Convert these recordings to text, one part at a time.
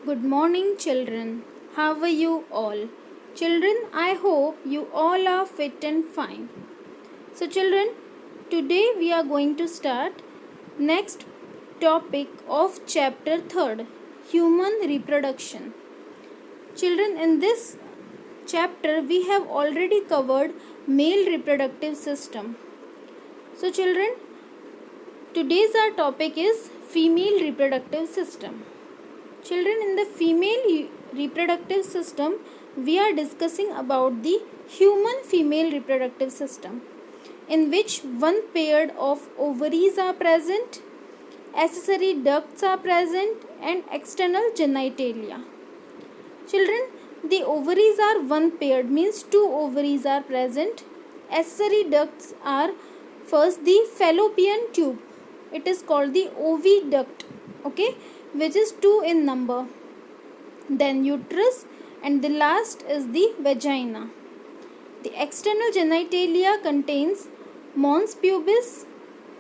Good morning, children. How are you all? Children, I hope you all are fit and fine. So, children, today we are going to start next topic of chapter 3rd, human reproduction. Children, in this chapter we have already covered male reproductive system. So, children, today's our topic is female reproductive system. Children, in the female reproductive system, we are discussing about the human female reproductive system, in which one pair of ovaries are present, accessory ducts are present, and external genitalia. Children, the ovaries are one paired, means two ovaries are present. Accessory ducts are first the fallopian tube. It is called the oviduct, okay, which is two in number. Then uterus, and the last is the vagina. The external genitalia contains mons pubis,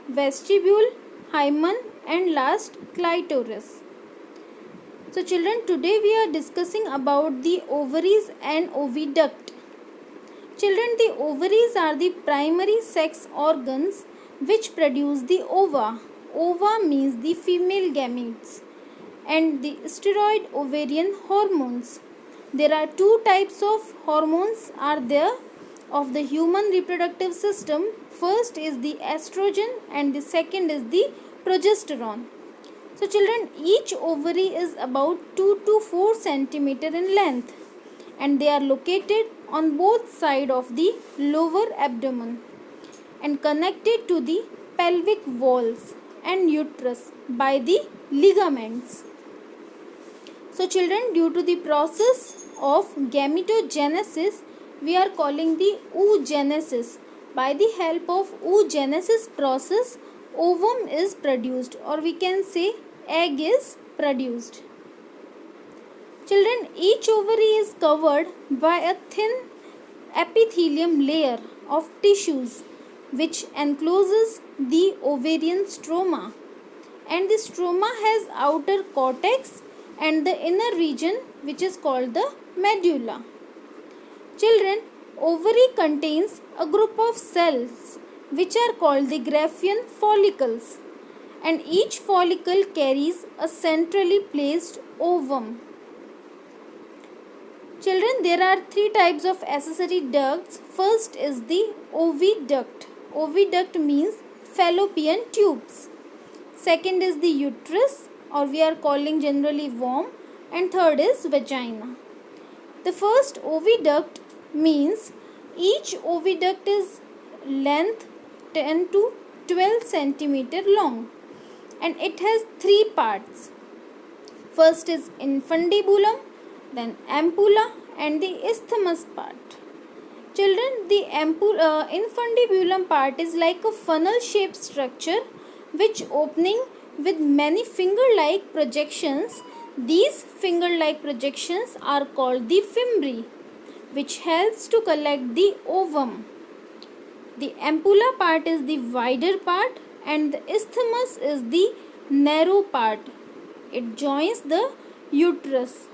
vestibule, hymen, and last clitoris. So children, today we are discussing about the ovaries and oviduct. Children, the ovaries are the primary sex organs which produce the ova. Ova means the female gametes and the steroid ovarian hormones. There are two types of hormones are there of the human reproductive system. First is the estrogen and the second is the progesterone. So children, each ovary is about 2 to 4 centimeter in length and they are located on both sides of the lower abdomen and connected to the pelvic walls and uterus by the ligaments. So children, due to the process of gametogenesis, we are calling the oogenesis. By the help of oogenesis process, ovum is produced, or we can say egg is produced. Children, each ovary is covered by a thin epithelium layer of tissues which encloses the ovarian stroma, and the stroma has outer cortex and the inner region which is called the medulla. Children, ovary contains a group of cells which are called the Graafian follicles, and each follicle carries a centrally placed ovum. Children, there are three types of accessory ducts. First is the oviduct. Oviduct means fallopian tubes. Second is the uterus, or we are calling generally womb, and third is vagina. The first oviduct means each oviduct is length 10 to 12 centimeter long and it has three parts. First is infundibulum, then ampulla and the isthmus part. Children, the infundibulum part is like a funnel shaped structure which opening with many finger-like projections. These finger-like projections are called the fimbriae, which helps to collect the ovum. The ampulla part is the wider part and the isthmus is the narrow part. It joins the uterus,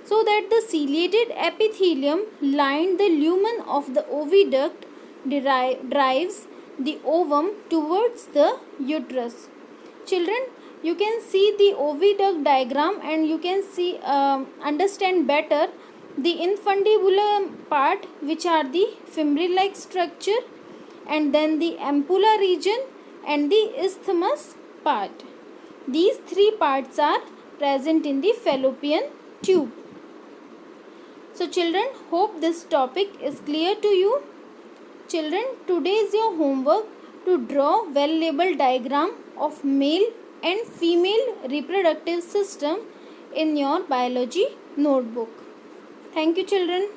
so that the ciliated epithelium lined the lumen of the oviduct drives the ovum towards the uterus. Children, you can see the oviduct diagram and you can see understand better the infundibulum part, which are the fimbriae like structure, and then the ampulla region and the isthmus part. These three parts are present in the fallopian tube. So children, hope this topic is clear to you. Children, today is your homework to draw well-labeled diagram of male and female reproductive system in your biology notebook. Thank you, children.